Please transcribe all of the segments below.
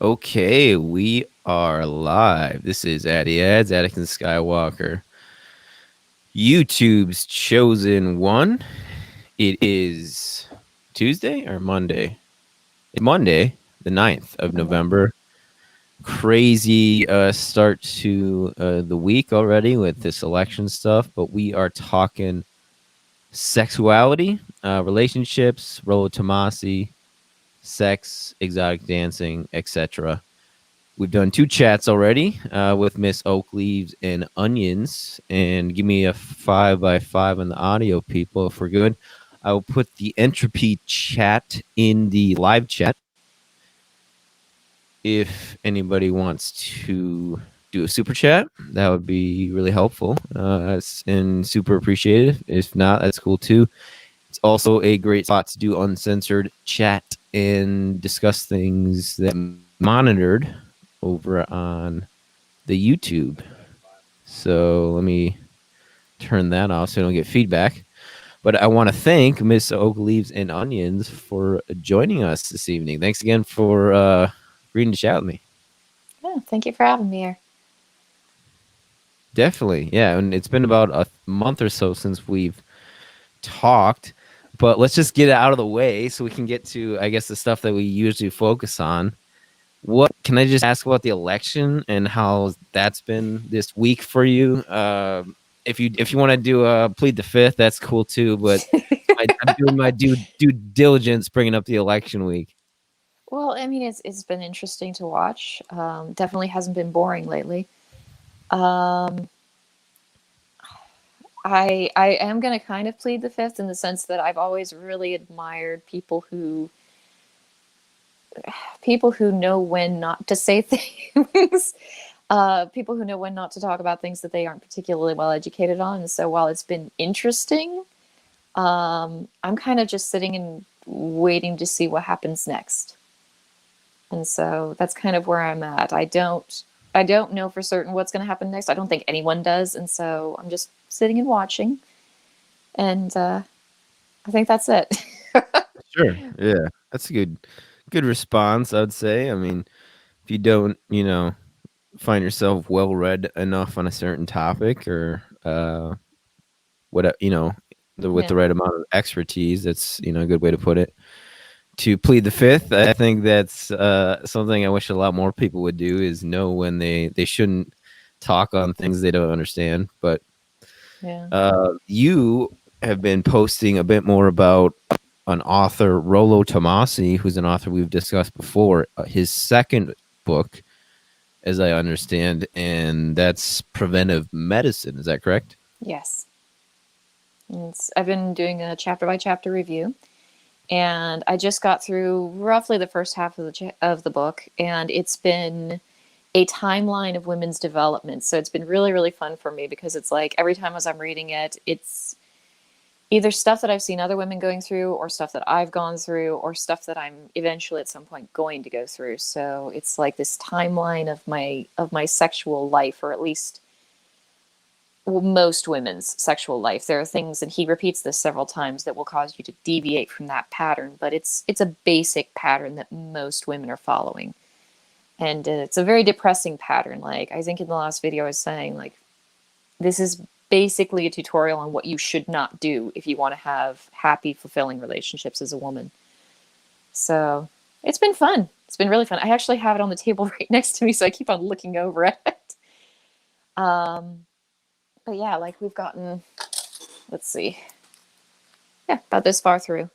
Okay, we are live. This is Addy Ads, Atticus Skywalker, YouTube's chosen one. It is Tuesday or Monday? It's Monday, the 9th of Monday. November. Crazy start to the week already with this election stuff, but we are talking sexuality, relationships, Rollo Tomasi, sex, exotic dancing, etc. We've done 2 chats already with Miss Oak Leaves and Onions. And give me a 5x5 on the audio, people, if we're good. I will put the entropy chat in the live chat if anybody wants to do a super chat. That would be really helpful and super appreciated. If not, that's cool too. It's also a great spot to do uncensored chat and discuss things that monitored over on the YouTube. So let me turn that off so I don't get feedback. But I want to thank Miss Oak Leaves and Onions for joining us this evening. Thanks again for reading the chat with me. Yeah, thank you for having me here. Definitely. Yeah. And it's been about a month or so since we've talked. But let's just get it out of the way so we can get to, I guess, the stuff that we usually focus on. What can I just ask about the election and how that's been this week for you? If you want to do plead the fifth, that's cool too. But I'm doing my due diligence, bringing up the election week. Well, I mean, it's been interesting to watch. Definitely hasn't been boring lately. Um, I am going to kind of plead the fifth in the sense that I've always really admired people who know when not to say things. People who know when not to talk about things that they aren't particularly well educated on. And so while it's been interesting, I'm kind of just sitting and waiting to see what happens next. And so that's kind of where I'm at. I don't know for certain what's going to happen next. I don't think anyone does, and so I'm just sitting and watching. And I think that's it. Sure. Yeah, that's a good response. I'd say. I mean, if you don't, find yourself well read enough on a certain topic or what with Yeah. the right amount of expertise, that's a good way to put it. To plead the fifth, I think that's something I wish a lot more people would do is know when they shouldn't talk on things they don't understand. But Yeah. you have been posting a bit more about an author, Rollo Tomasi, who's an author we've discussed before. His second book, as I understand, and that's preventive medicine. Is that correct? Yes. I've been doing a chapter by chapter review, and I just got through roughly the first half of the book, and it's been a timeline of women's development. So it's been really, really fun for me because it's like every time as I'm reading it, it's either stuff that I've seen other women going through, or stuff that I've gone through, or stuff that I'm eventually at some point going to go through. So it's like this timeline of my sexual life, or at least most women's sexual life. There are things, and he repeats this several times, that will cause you to deviate from that pattern, but it's a basic pattern that most women are following. And it's a very depressing pattern. Like, I think in the last video I was saying, like, this is basically a tutorial on what you should not do if you want to have happy, fulfilling relationships as a woman. So it's been fun. It's been really fun. I actually have it on the table right next to me, so I keep on looking over it. But yeah, like, we've gotten, let's see, yeah, about this far through.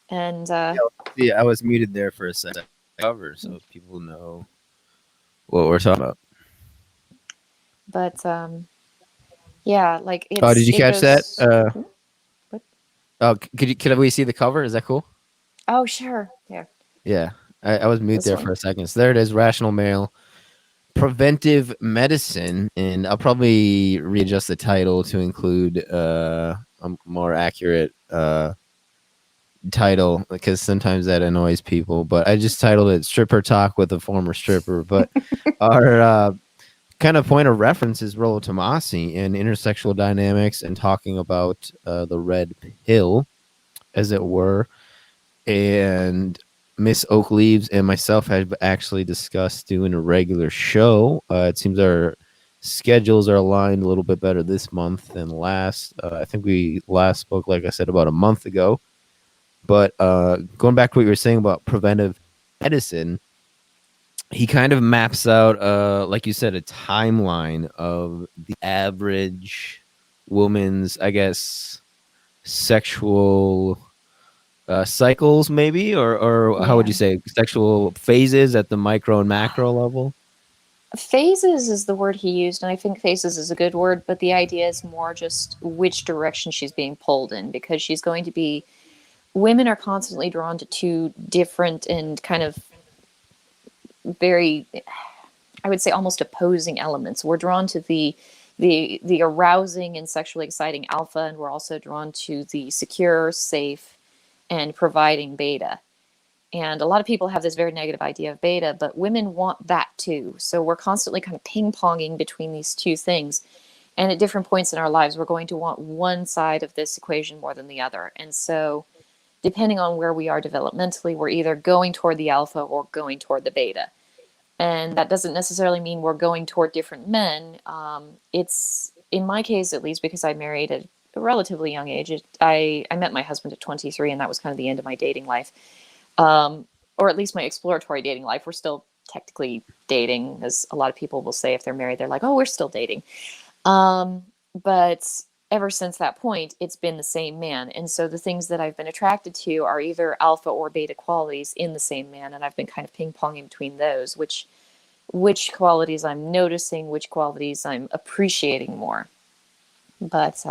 And Yeah, I was muted there for a second. Cover so people know what we're talking about. but yeah, like, Oh, did you it catch that? goes. What? Oh, could we see the cover? Is that cool? Oh, sure. Yeah, Yeah, I was mute this there one. for a second. So there it is, Rational Male, Preventive Medicine, and I'll probably readjust the title to include a more accurate title because sometimes that annoys people. But I just titled it "Stripper Talk with a Former Stripper." But our kind of point of reference is Rollo Tomasi and intersexual dynamics and talking about the red pill, as it were, and Miss Oakleaves and myself have actually discussed doing a regular show. It seems our schedules are aligned a little bit better this month than last. I think we last spoke, like I said, about a month ago. But going back to what you were saying about preventive medicine, he kind of maps out, like you said, a timeline of the average woman's, I guess, sexual cycles, maybe, or how would Yeah. you say, sexual phases at the micro and macro level? Phases is the word he used, and I think phases is a good word, but the idea is more just which direction she's being pulled in, because she's going to be, women are constantly drawn to two different and kind of very, I would say, almost opposing elements. We're drawn to the arousing and sexually exciting alpha, and we're also drawn to the secure, safe, and providing beta. And a lot of people have this very negative idea of beta, but women want that too. So we're constantly kind of ping ponging between these two things. And at different points in our lives, we're going to want one side of this equation more than the other. And so, depending on where we are developmentally, we're either going toward the alpha or going toward the beta. And that doesn't necessarily mean we're going toward different men. It's, in my case at least, because I married at a relatively young age. I met my husband at 23, and that was kind of the end of my dating life, or at least my exploratory dating life. We're still technically dating, as a lot of people will say if they're married. They're like, "Oh, we're still dating." But ever since that point, it's been the same man. And so the things that I've been attracted to are either alpha or beta qualities in the same man. And I've been kind of ping ponging between those, which qualities I'm noticing, which qualities I'm appreciating more. But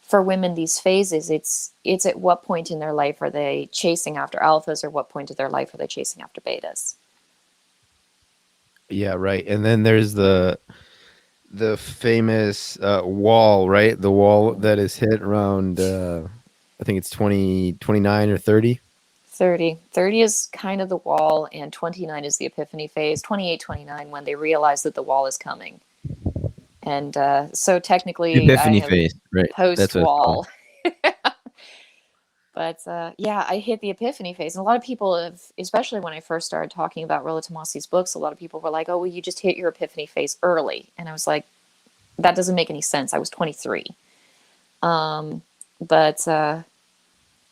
for women, these phases, it's at what point in their life are they chasing after alphas, or what point of their life are they chasing after betas? Yeah, right. And then there's the famous wall, right? The wall that is hit around, I think it's 29 or 30. 30 is kind of the wall, and 29 is the epiphany phase. 28, 29, when they realize that the wall is coming. And so technically I Epiphany am phase, right? post That's what it's called. wall. But yeah, I hit the epiphany phase. And a lot of people have, especially when I first started talking about Rollo Tomasi's books, a lot of people were like, "Oh, well, you just hit your epiphany phase early." And I was like, that doesn't make any sense. I was 23. But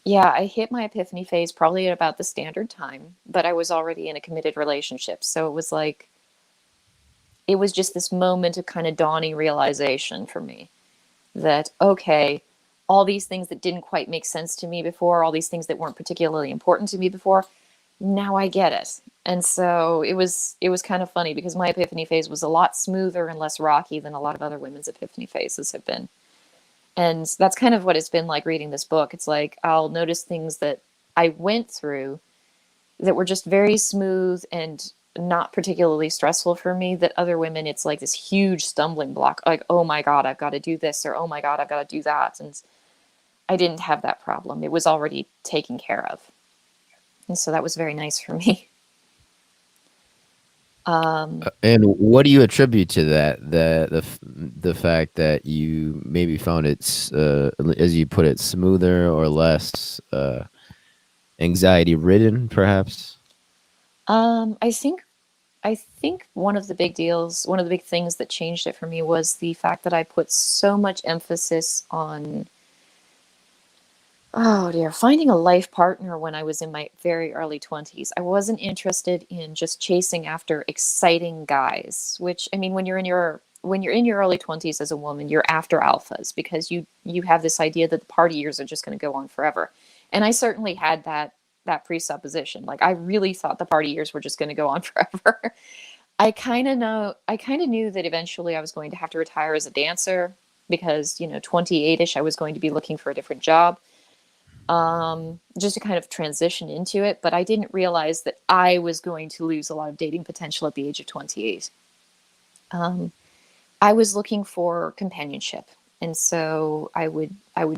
yeah, I hit my epiphany phase probably at about the standard time, but I was already in a committed relationship. So it was like, it was just this moment of kind of dawning realization for me that, okay, all these things that didn't quite make sense to me before, all these things that weren't particularly important to me before, now I get it. And so it was kind of funny, because my epiphany phase was a lot smoother and less rocky than a lot of other women's epiphany phases have been. And that's kind of what it's been like reading this book. It's like I'll notice things that I went through that were just very smooth and not particularly stressful for me, that other women, it's like this huge stumbling block, like, "Oh my god, I've got to do this," or "Oh my god, I've got to do that." And I didn't have that problem. It was already taken care of. And so that was very nice for me. And what do you attribute to that? The fact that you maybe found it, as you put it, smoother or less anxiety ridden, perhaps? I think one of the big deals, one of the big things that changed it for me, was the fact that I put so much emphasis on, oh dear, finding a life partner when I was in my very early 20s. I wasn't interested in just chasing after exciting guys, which, I mean, when you're in your early 20s as a woman, you're after alphas, because you have this idea that the party years are just going to go on forever. And I certainly had that presupposition. Like, I really thought the party years were just going to go on forever. I kind of knew that eventually I was going to have to retire as a dancer, because, 28ish, I was going to be looking for a different job, just to kind of transition into it. But I didn't realize that I was going to lose a lot of dating potential at the age of 28. Um, I was looking for companionship. And so I would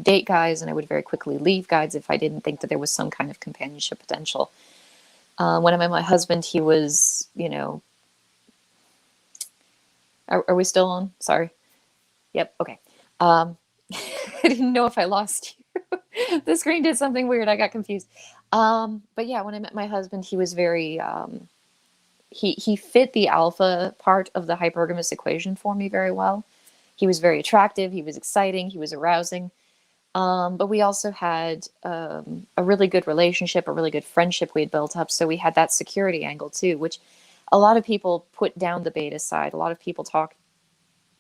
date guys, and I would very quickly leave guys if I didn't think that there was some kind of companionship potential. When I met my husband, he was, are we still on? Sorry. Yep. Okay. I didn't know if I lost you. The screen did something weird. I got confused. But yeah, when I met my husband, he was very he fit the alpha part of the hypergamous equation for me very well. He was very attractive. He was exciting. He was arousing. But we also had a really good relationship, a really good friendship we had built up. So we had that security angle too, which a lot of people put down the beta side. A lot of people talk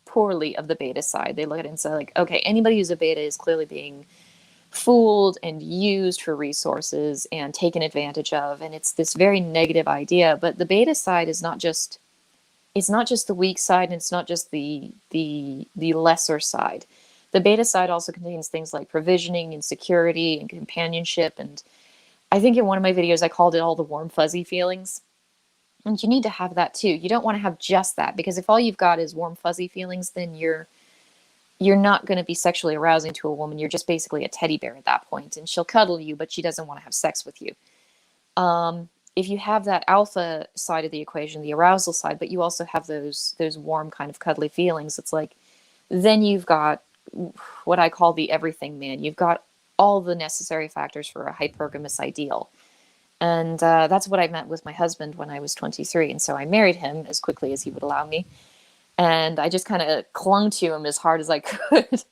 poorly of the beta side. They look at it and say, like, okay, anybody who's a beta is clearly being fooled and used for resources and taken advantage of. And it's this very negative idea. But the beta side is not just it's not just the weak side, and it's not just the lesser side. The beta side also contains things like provisioning and security and companionship. And I think in one of my videos I called it all the warm fuzzy feelings. And you need to have that too. You don't want to have just that, because if all you've got is warm fuzzy feelings, then you're not going to be sexually arousing to a woman. You're just basically a teddy bear at that point, and she'll cuddle you, but she doesn't want to have sex with you. If you have that alpha side of the equation, the arousal side, but you also have those warm kind of cuddly feelings, it's like then you've got what I call the everything man. You've got all the necessary factors for a hypergamous ideal. And that's what I meant with my husband when I was 23. And so I married him as quickly as he would allow me. And I just kind of clung to him as hard as I could.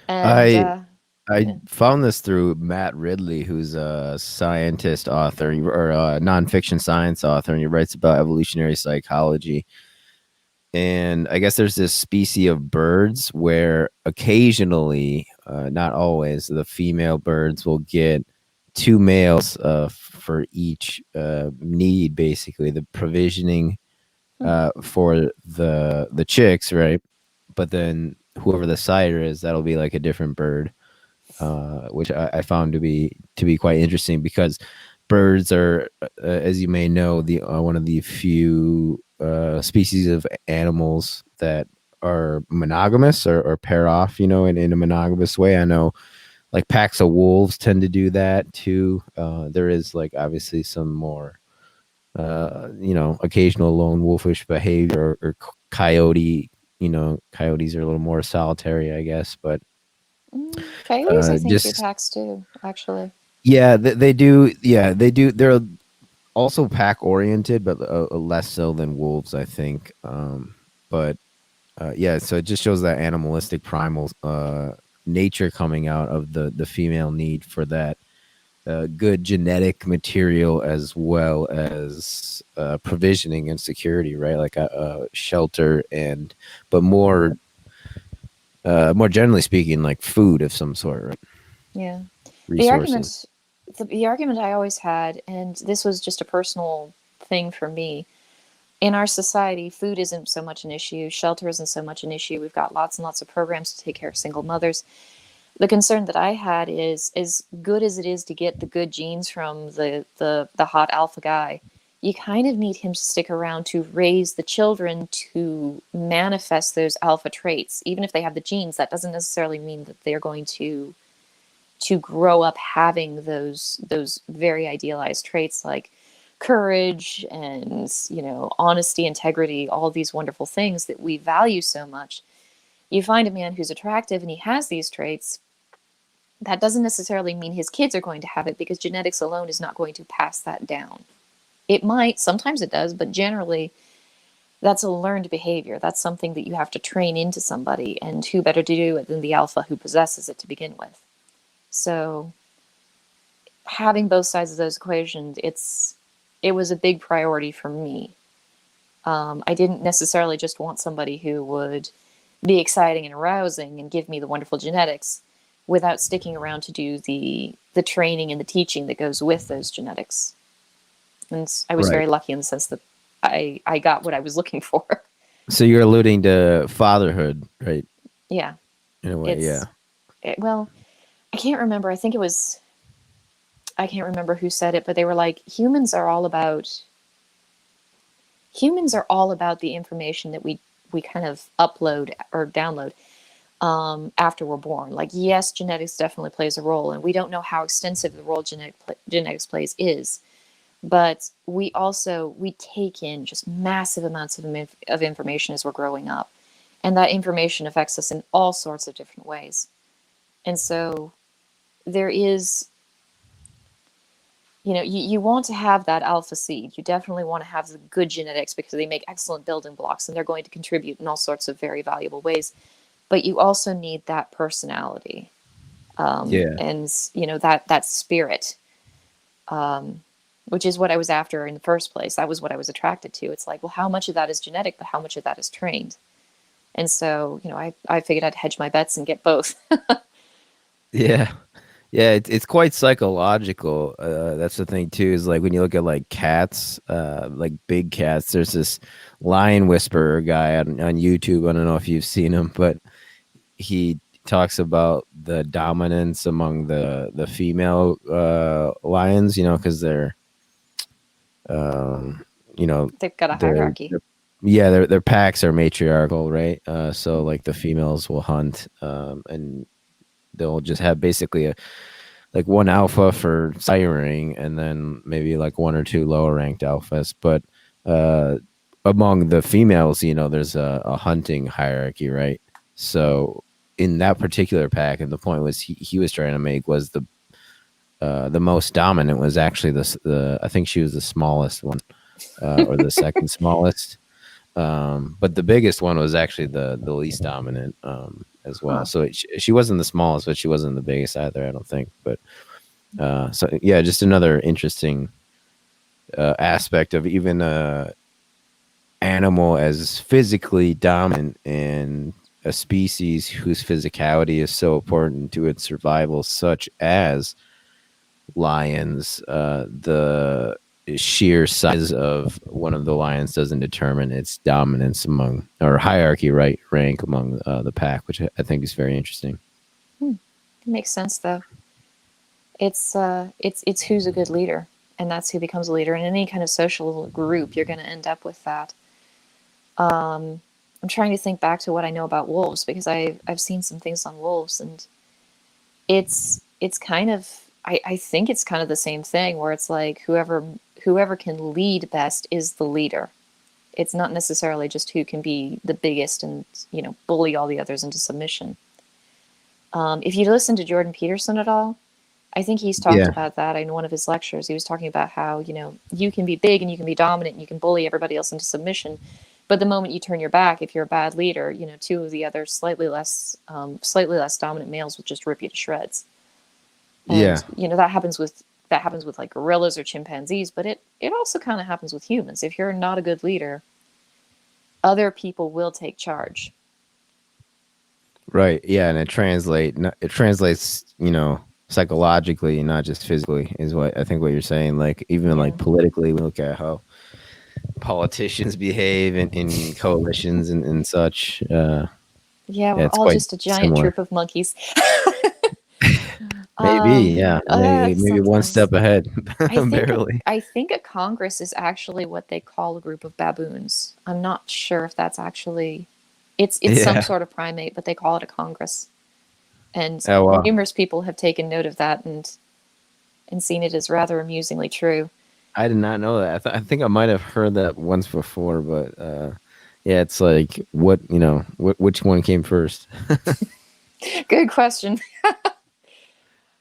And I found this through Matt Ridley, who's a scientist author or a nonfiction science author, and he writes about evolutionary psychology. And I guess there's this species of birds where occasionally, not always, the female birds will get two males for each need, basically the provisioning for the chicks, right? But then whoever the sire is, that'll be like a different bird, which I found to be quite interesting, because birds are, as you may know, the one of the few species of animals that are monogamous or pair off, in a monogamous way. I know like packs of wolves tend to do that too. There is like obviously some more, occasional lone wolfish behavior or coyote. Coyotes are a little more solitary, I guess, but coyotes, I think, do just packs too, actually. yeah, they do. Yeah, they do. They're also pack oriented, but less so than wolves, I think. But yeah, so it just shows that animalistic primal nature coming out of the female need for that good genetic material, as well as provisioning and security, right? Like a shelter, but more generally speaking, like food of some sort, right? Yeah. Resources. The argument I always had, and this was just a personal thing for me, in our society, food isn't so much an issue, shelter isn't so much an issue. We've got lots and lots of programs to take care of single mothers. The concern that I had is, as good as it is to get the good genes from the hot alpha guy, you kind of need him to stick around to raise the children to manifest those alpha traits. Even if they have the genes, that doesn't necessarily mean that they're going to grow up having those very idealized traits like courage and honesty, integrity, all these wonderful things that we value so much. You find a man who's attractive and he has these traits, that doesn't necessarily mean his kids are going to have it, because genetics alone is not going to pass that down. It might, sometimes it does, but generally that's a learned behavior. That's something that you have to train into somebody, and who better to do it than the alpha who possesses it to begin with. So having both sides of those equations, it was a big priority for me. I didn't necessarily just want somebody who would be exciting and arousing and give me the wonderful genetics without sticking around to do the training and the teaching that goes with those genetics. And I was very lucky in the sense that I got what I was looking for. So you're alluding to fatherhood, right? Yeah. In a way, yeah. Well, I can't remember. I can't remember who said it, but they were like, humans are all about the information that we kind of upload or download after we're born. Like, yes, genetics definitely plays a role, and we don't know how extensive the role genetics plays is, but we take in just massive amounts of information as we're growing up, and that information affects us in all sorts of different ways. And so there is, you want to have that alpha seed. You definitely want to have the good genetics because they make excellent building blocks and they're going to contribute in all sorts of very valuable ways. But you also need that personality, Yeah. and that spirit, which is what I was after in the first place. That was what I was attracted to. It's like, well, how much of that is genetic, but how much of that is trained? And so, I figured I'd hedge my bets and get both. Yeah. Yeah, it's quite psychological. That's the thing too, is like when you look at like cats, like big cats, there's this lion whisperer guy on YouTube. I don't know if you've seen him, but he talks about the dominance among the female lions, because they're you know They've got a their, hierarchy. their yeah, their packs are matriarchal, right? So like the females will hunt, and they'll just have basically like one alpha for siring and then maybe like one or two lower ranked alphas. But uh, among the females, there's a hunting hierarchy, right? So in that particular pack, and the point was he was trying to make was the most dominant was actually the I think she was the smallest one, or the second smallest. But the biggest one was actually the least dominant, as well. Huh. So she wasn't the smallest, but she wasn't the biggest either, I don't think. But so yeah, just another interesting aspect of even a animal as physically dominant and a species whose physicality is so important to its survival, such as lions. The sheer size of one of the lions doesn't determine its dominance among, or hierarchy, right, rank among the pack, which I think is very interesting. It makes sense though. It's who's a good leader, and that's who becomes a leader. In any kind of social group, you're going to end up with that. I'm trying to think back to what I know about wolves because I've seen some things on wolves, and it's kind of, I think it's kind of the same thing where it's like whoever can lead best is the leader. It's not necessarily just who can be the biggest and bully all the others into submission. If you listen to Jordan Peterson at all, I think he's talked Yeah, about that in one of his lectures. He was talking about how, you can be big and you can be dominant and you can bully everybody else into submission. But the moment you turn your back, if you're a bad leader, two of the other slightly less dominant males will just rip you to shreds. yeah, And, that happens with like gorillas or chimpanzees, but it also kind of happens with humans. If you're not a good leader, other people will take charge. right. Yeah, and it translates, psychologically, not just physically, is what I think what you're saying. Like even Yeah. like politically, we look at how politicians behave in coalitions and such. Yeah, Yeah, we're it's all quite just a giant similar. troop of monkeys. Maybe, yeah, maybe one Sometimes. step ahead, I think a, barely. I think a congress is actually what they call a group of baboons. I'm not sure if that's actually it's some Yeah. sort of primate, but they call it a congress. And Oh wow. numerous people have taken note of that and seen it as rather amusingly true. I did not know that. I think I might have heard that once before, but yeah, it's like which one came first? Good question.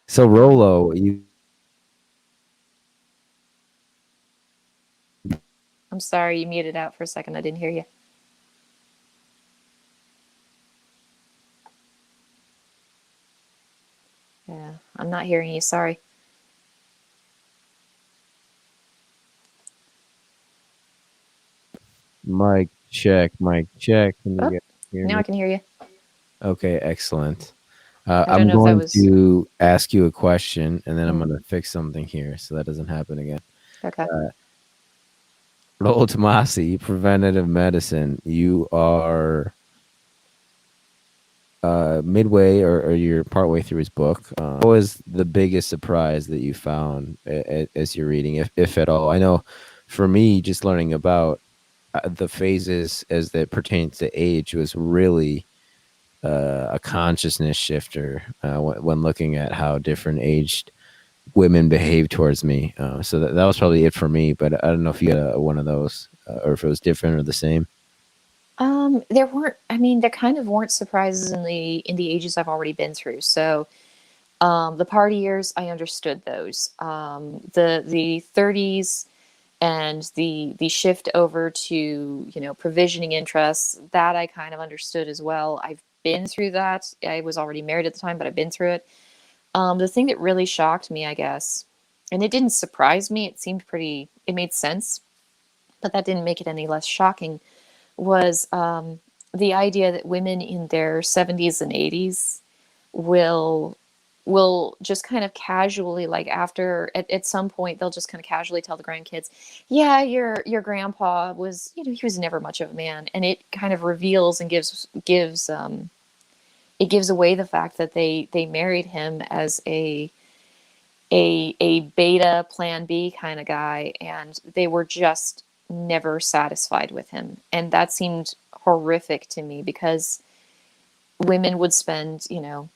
So Rolo, you I'm sorry you muted out for a second. I didn't hear you. Yeah, I'm not hearing you. Sorry. mic check, mic check. Can you Oh, guys hear now I me? can hear you. Okay, excellent. I don't I'm know if that going was to ask you a question, and then I'm mm, going to fix something here so that doesn't happen again. okay. Lowell Tomasi, preventative medicine. You are midway, or you're partway through his book. What was the biggest surprise that you found as you're reading, if at all? I know for me, just learning about the phases as that pertains to age was really a consciousness shifter when looking at how different aged women behave towards me. So that was probably it for me, but I don't know if you had one of those, or if it was different or the same. There weren't. I mean, there kind of weren't surprises in the ages I've already been through. So, The party years, I understood those. The 30s and the shift over to, you know, provisioning interests, that I kind of understood as well. I've been through that. I was already married at the time, but I've been through it. The thing that really shocked me, I guess, and it didn't surprise me, it seemed pretty, it made sense, but that didn't make it any less shocking, was the idea that women in their 70s and 80s will just kind of casually, like after at some point they'll just kind of casually tell the grandkids, yeah, your grandpa was, you know, he was never much of a man, and it kind of reveals and gives it gives away the fact that they married him as a beta plan B kind of guy, and they were just never satisfied with him. And that seemed horrific to me, because women would spend, you know,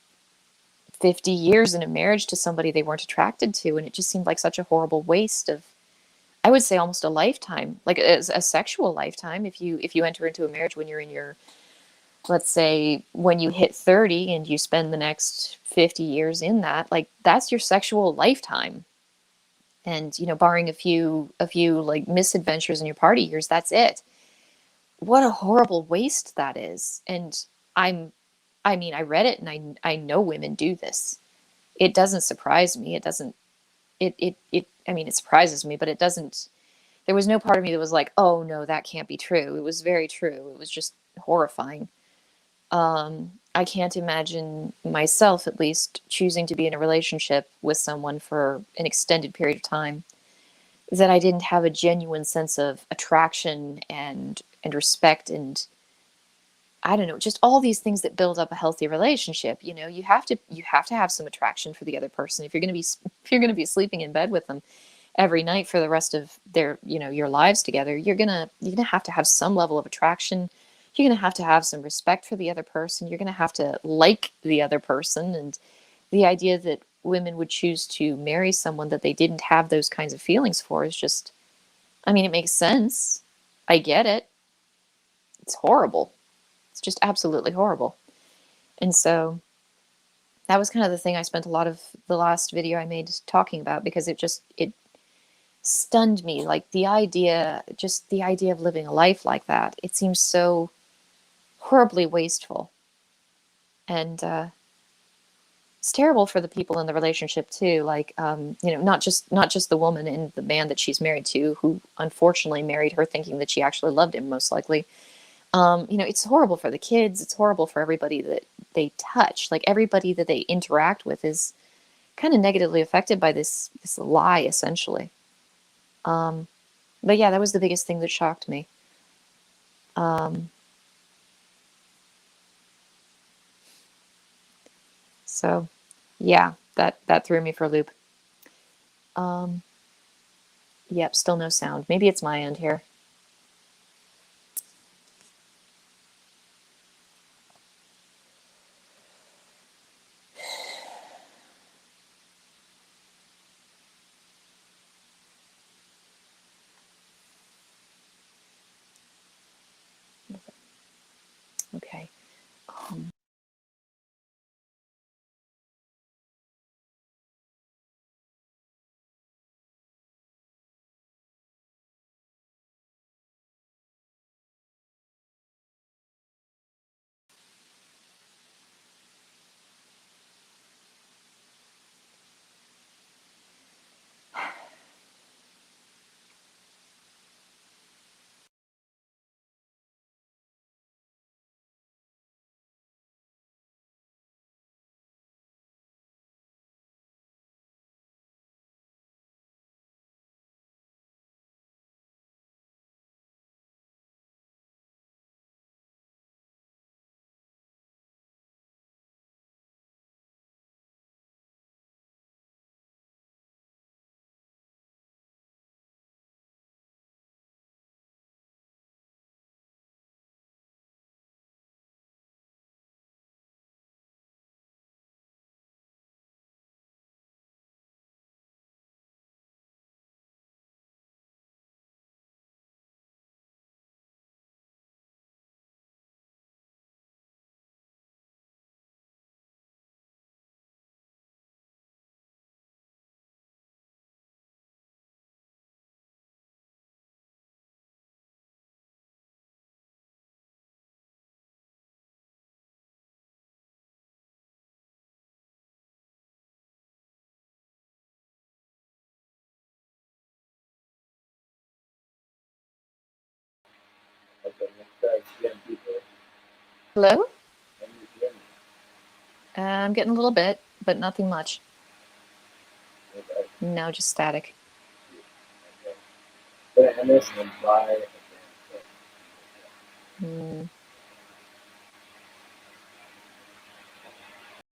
50 years in a marriage to somebody they weren't attracted to, and it just seemed like such a horrible waste of, I would say, almost a lifetime, like a sexual lifetime. If you enter into a marriage when you're in your, let's say, when you hit 30 and you spend the next 50 years in that, like that's your sexual lifetime. And, you know, barring a few like misadventures in your party years, that's it. What a horrible waste that is. And I'm I mean, I read it, and I know women do this. It doesn't surprise me. It doesn't, it I mean, it surprises me, but it doesn't, there was no part of me that was like, oh no, that can't be true. It was very true. It was just horrifying. I can't imagine myself, at least, choosing to be in a relationship with someone for an extended period of time that I didn't have a genuine sense of attraction and respect, and I don't know, just all these things that build up a healthy relationship. You know, you have to have some attraction for the other person if you're going to be if you're going to be sleeping in bed with them every night for the rest of their, you know, your lives together. You're going to have some level of attraction. You're going to have some respect for the other person. You're going to have to like the other person. And the idea that women would choose to marry someone that they didn't have those kinds of feelings for is just, I mean, it makes sense. I get it. It's horrible. It's just absolutely horrible. And so that was kind of the thing I spent a lot of the last video I made talking about, because it stunned me. Like just the idea of living a life like that. It seems so horribly wasteful. And it's terrible for the people in the relationship too. Like, you know, not just the woman and the man that she's married to, who unfortunately married her thinking that she actually loved him, most likely. You know, it's horrible for the kids. It's horrible for everybody that they touch. Like everybody that they interact with is kind of negatively affected by this lie, essentially. But yeah, that was the biggest thing that shocked me. Um, so yeah, that threw me for a loop. Um, yep, still no sound. Maybe it's my end here. Okay. Um, Hello? Can you hear me? I'm getting a little bit, but nothing much. Okay. No, just static. Okay. Go to MS and buy a damn thing. Hmm.